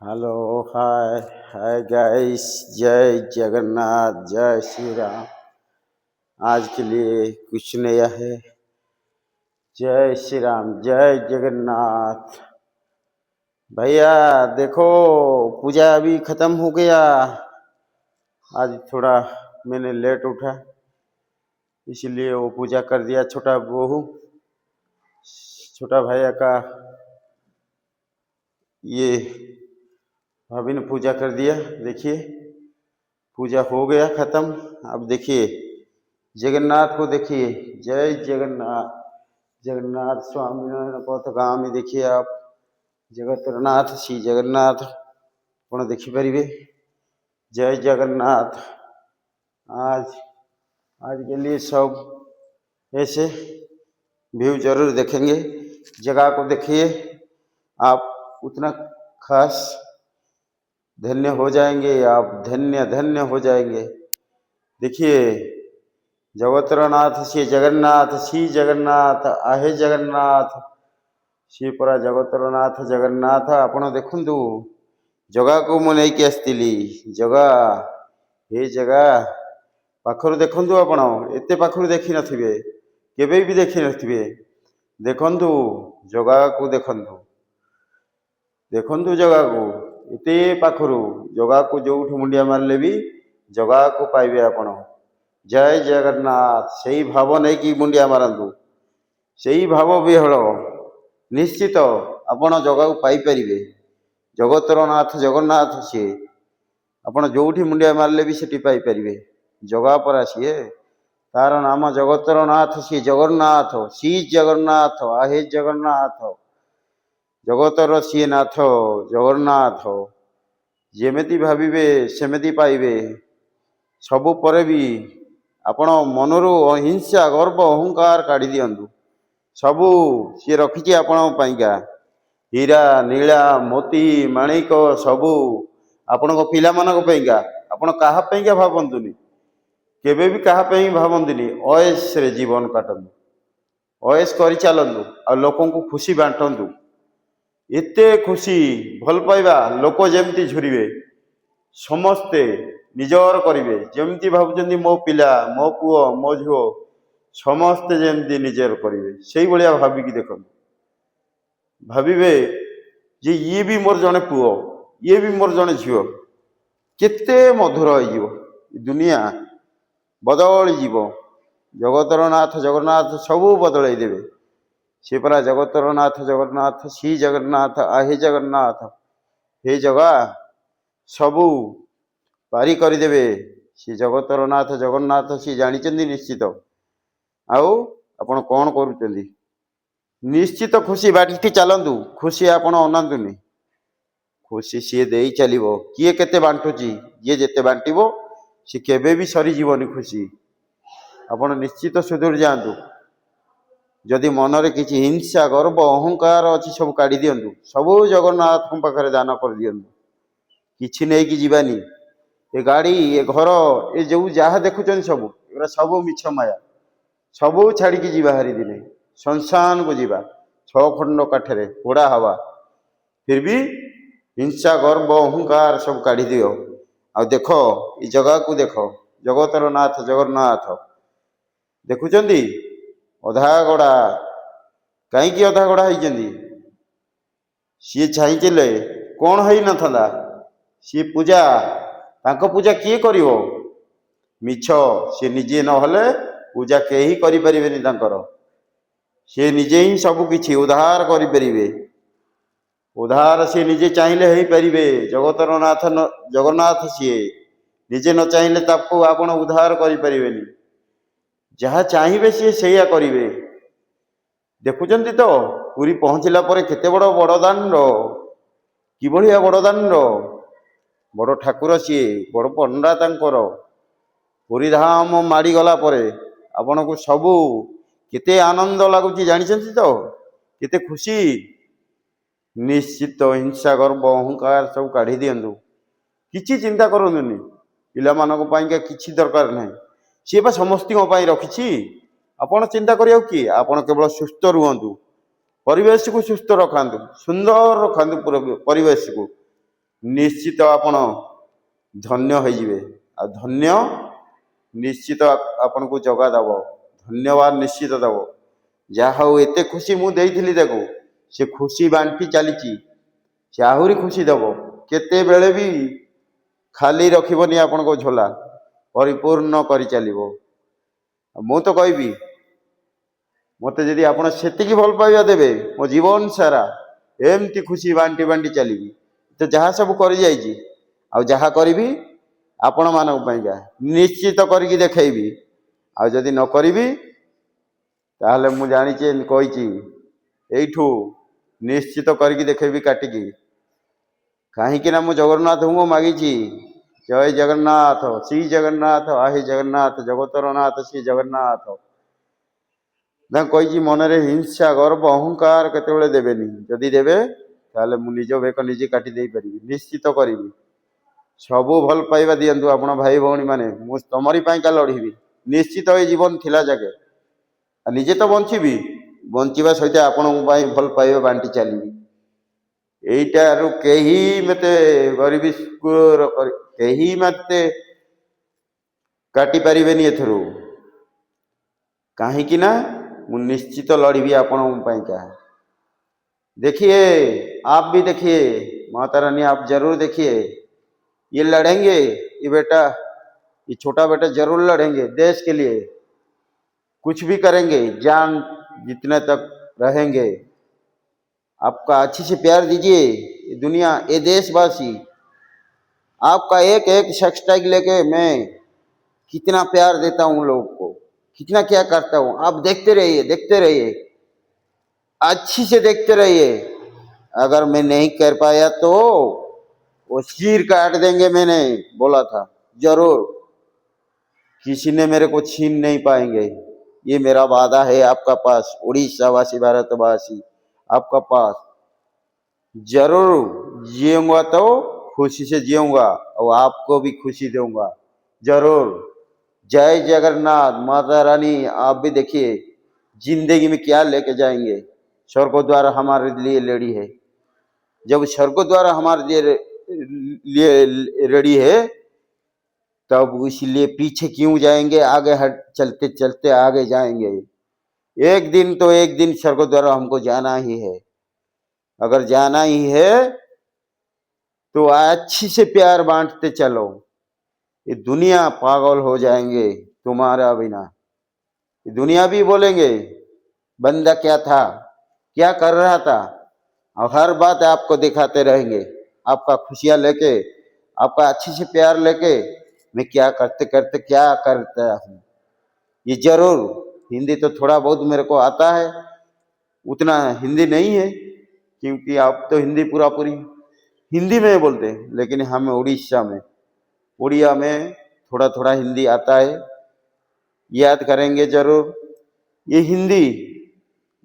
Hello. हाय hi guys, जय जगन्नाथ, जय श्री राम। आज के लिए कुछ नया है। जय श्री राम, जय जगन्नाथ। भैया देखो, पूजा अभी खत्म हो गया। आज थोड़ा मैंने लेट उठा, इसलिए वो पूजा कर दिया। छोटा भैया का ये भाभी ने पूजा कर दिया। देखिए, पूजा हो गया खत्म। अब देखिए जगन्नाथ को, देखिए जय जगन्नाथ। जगन्नाथ स्वामी पथगामी, देखिए आप जगतरनाथ श्री जगन्नाथ ଆପଣ ଦେଖିପାରିବେ। जय जगन्नाथ। आज आज के लिए सब ऐसे व्यू जरूर देखेंगे। जगह को देखिए, आप उतना खास धन्य हो जाएंगे, आप धन्य धन्य हो जाएंगे। देखिए, जगतरनाथ श्री जगन्नाथ आहे जगन्नाथ श्री परा जगतरनाथ जगन्नाथ। आपण देखु जगह को मु नहीं आसती। जगह ये जगह पाखर देखु, आपण एते पाखर देखी नथिबे, केबे भी देखी नथिबे। देखंतु जगह को, देखंतु जगह को एते पाखर। जगह को जो मुंडिया मारले भी जगह को पाइबे आपण। जय जगन्नाथ। सही भाव नहीं कि मुंडिया मारंतु, सही भाव विहल निश्चित आपण जगह को पाई परिबे। जगतरनाथ जगन्नाथ सी आपण जोठी मुंडिया मारले भी सेठी पाई परिबे। जगह पर सी, तार नाम जगतरनाथ सी जगन्नाथ श्री जगन्नाथ आहे जगन्नाथ। जगतर सी नाथ जगन्नाथ। जेमेती भाविबे सेमेती पाइबे। सबु परे भी आपण मनरु अहिंसा गर्व अहंकार काढ़ी दियंतु। सबू सी रखी आपण पाइका, हीरा नीला मोती माणिक सबू आपण पिला मानक पाइका। आपण कहा पाइका भावंतुनी, केबे भी कहा पाई भावंतुनी। अयस रे जीवन काटंतु, अयस करि चलंतु, आ लोकन को खुशी बांटंतु। एते खुशी भल पाइबा लोक जेमती झुरिबे, समस्ते निजर करिवे। जेमती भावुचंदी मो पिला, मो पुओ, मो झिओ समस्ते जेमती निजर करिवे, सेही भलिया भाबिकी देखंतु। भाविबे जे ये भी मोर जने पुओ, ये भी मोर जने झिओ। केते मधुर होइजिवो दुनिया, बदल जीवो। जगतरनाथ जगन्नाथ सबू बदलाई देवे। से परा जगतरनाथ जगन्नाथ श्री जगन्नाथ आहे जगन्नाथ। हे जगह सबू पारी करदेवे। श्री जगतरनाथ जगन्नाथ सी जानी निश्चित। आउ आपण कौन करुचंदी? निश्चित खुशी बांटी चलतु। खुशी आपण अनातुनी, खुशी सी दे चलो। किए केते बांटुची, ये जेते बांटिबो सी केबे भी सरी जीवनी खुशी। आपण निश्चित सुधुर जातु। जदि मनरे किछि हिंसा गर्व अहंकार अच्छी सब काढ़ी दियंतु। सबू जगन्नाथ पाखे दान कर दियंतु। किछि नहीं कि जीवानी। ए गाड़ी, ए घर, ए जो जहाँ देखुचन सबू एरा सबू मिछ माया। सबू छाड़ी की जीवा हारी दिने संसान को जीवा। 6 खंड काठरे पोड़ा हवा, फिर भी हिंसा गर्व अहंकार सब काढ़ी दियो। आ देखो ये जगह को, देखो जगतरनाथ जगन्नाथ देखुचंदी। अधा गड़ा कहीं अधा गड़ा होइचंदी। सी चाहिए कौन है न था सी पूजा, तांको पूजा किए करिवो? मिछ सी निजे नहले पूजा केही करि परिबेनी तांकर। सी निजे ही सब किछि उद्धार करि परिबे। उद्धार सी निजे चाहिए हो परिबे। जगतरनाथ जगन्नाथ सी निजे न चाहिए ताको आपण उद्धार करि परिबेनी। जहाँ चाहिए सी सेया करिवे। देखुचंती तो पुरी पहुँचला परे केते बड़ बड़दाण्ड, कि भलिया बड़दाण्ड। बड़ ठाकुर सी, बड़ पंडा तांकर। पुरी धाम माड़ी गला परे आपण को सबू केते आनंद लगुची जानिछंती तो, केते खुशी। निश्चित हिंसा गर्व अहंकार सब काढ़ी दियंतु। किछि चिंता करंतुनी। पिला मानक पाइका किछि दरकार नाही। सी बा समस्ती रखी। आपण चिंता करियो कि आपण केवल सुस्थ रुहंतु, परिवेश को सुस्थ रखंतु, सुंदर रखंतु परिवेश को। निश्चित आपण धन्य होइजिवे। आ धन्य निश्चित आपण को जगा दब, धन्यवाद निश्चित दब। जहा हो एते खुशी मु देइथिली देखो, से खुशी बांटी चलीची, से आहुरी खुशी दब। केते बेले भी खाली रखिबनी आपण को झोला, परिपूर्ण करी चलिबो। मु तो कहबी मते जदि आपण सेतिकी भल पाइबा देबे, मो जीवन सारा एमती खुशी बांटी बांटी चलिबी। तो जहाँ सब कर जाइए आउ जहाँ करी आपण मानक पाइका निश्चित करके देखैबी। आ जदि न करी ताहले मु जानी कही एठू निश्चित करके देखैबी काटिकी। कहीं ना मु जगन्नाथ को मागी जय जगन्नाथ, श्री जगन्नाथ, आहे जगन्नाथ, जगतर नाथ श्री जगन्नाथ। कही मनरे हिंसा गर्व अहंकार केतेबेले देबेनी, जदि देबे ताहले मु निज बेक निजे काटी दे पारि, निश्चित करी। सबू भल पाइबा दियंतु आपण भाई भौणी माने, मु तमरी पाइका लड़ीबी निश्चित। ये जीवन थिला जाके निजे तो बंचीबी, बंचिबा सहित आपण भल पाइबा बांटी चलीबी। एइटारु केही मते गरीबी केही मते काटी पारिबेनी एथरु। काहे कि ना मु निश्चित लड़ीबी आपण पाइका। देखिए आप भी देखिए, माता रानी आप जरूर देखिए, ये लड़ेंगे, ये बेटा, ये छोटा बेटा जरूर लड़ेंगे देश के लिए, कुछ भी करेंगे, जान जितने तक रहेंगे। आपका अच्छी से प्यार दीजिए, ये दुनिया, ये देशवासी, आपका एक एक सेक्स टैग लेके मैं कितना प्यार देता हूँ लोगों को, कितना क्या करता हूँ। आप देखते रहिए, देखते रहिए, अच्छी से देखते रहिए। अगर मैं नहीं कर पाया तो वो सिर काट देंगे, मैंने बोला था जरूर। किसी ने मेरे को छीन नहीं पाएंगे, ये मेरा वादा है आपका पास, उड़ीसा वासी, भारतवासी, आपका पास। जरूर जीऊंगा तो खुशी से जीऊंगा और आपको भी खुशी दूंगा जरूर। जय जगन्नाथ। माता रानी आप भी देखिए जिंदगी में क्या लेके जाएंगे। स्वर्ग द्वार हमारे लिए रेडी है, जब स्वर्ग द्वार हमारे लिए रेडी है तब इसलिए पीछे क्यों जाएंगे, आगे हट चलते चलते आगे जाएंगे। एक दिन तो एक दिन स्वर्ग द्वार हमको जाना ही है। अगर जाना ही है तो अच्छी से प्यार बांटते चलो, ये दुनिया पागल हो जाएंगे तुम्हारा बिना। ये दुनिया भी बोलेंगे बंदा क्या था, क्या कर रहा था, और हर बात आपको दिखाते रहेंगे। आपका खुशियां लेके, आपका अच्छे से प्यार लेके मैं क्या करते करते क्या करता हूँ। ये जरूर हिंदी तो थोड़ा बहुत मेरे को आता है, उतना हिंदी नहीं है क्योंकि आप तो हिंदी पूरा पूरी हिंदी में बोलते हैं, लेकिन हमें उड़ीसा में उड़िया में थोड़ा थोड़ा हिंदी आता है। याद करेंगे जरूर। ये हिंदी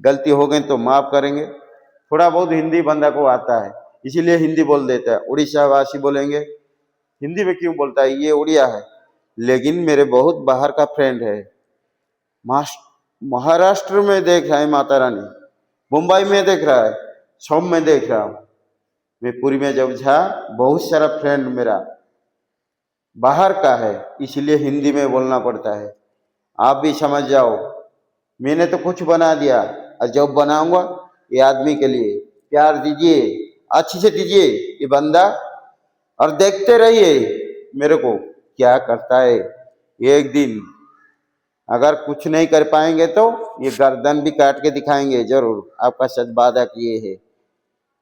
गलती हो गई तो माफ करेंगे, थोड़ा बहुत हिंदी बंदा को आता है इसीलिए हिंदी बोल देता है। उड़ीसा वासी बोलेंगे हिंदी में क्यों बोलता है, ये उड़िया है। लेकिन मेरे बहुत बाहर का फ्रेंड है, महाराष्ट्र में देख रहा है माता रानी, मुंबई में देख रहा है, सब में देख रहा हूँ। मैं पूरी में जब जा बहुत सारा फ्रेंड मेरा बाहर का है, इसलिए हिंदी में बोलना पड़ता है। आप भी समझ जाओ, मैंने तो कुछ बना दिया और जब बनाऊंगा ये आदमी के लिए प्यार दीजिए, अच्छे से दीजिए ये बंदा, और देखते रहिए मेरे को क्या करता है। एक दिन अगर कुछ नहीं कर पाएंगे तो ये गर्दन भी काट के दिखाएंगे जरूर। आपका सच वादा किए है,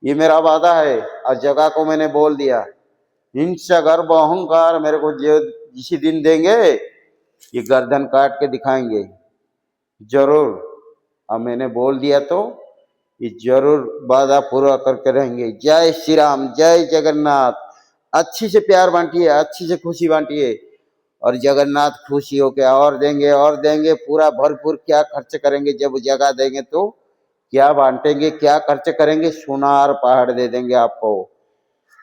ये मेरा वादा है और जगह को मैंने बोल दिया। हिंसा गर्व अहंकार मेरे को जो जिस दिन देंगे ये गर्दन काट के दिखाएंगे जरूर। अब मैंने बोल दिया तो ये जरूर वादा पूरा करके रहेंगे। जय श्री राम, जय जगन्नाथ। अच्छी से प्यार बांटिए, अच्छी से खुशी बांटिए और जगन्नाथ खुशी होके और देंगे पूरा भरपूर। क्या खर्च करेंगे, जब जगह देंगे तो क्या बांटेंगे, क्या खर्च करेंगे, सोनार पहाड़ दे देंगे आपको।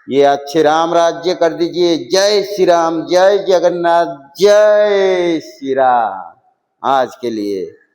ये अच्छे राम राज्य कर दीजिए। जय श्री राम, जय जगन्नाथ, जय श्री राम। आज के लिए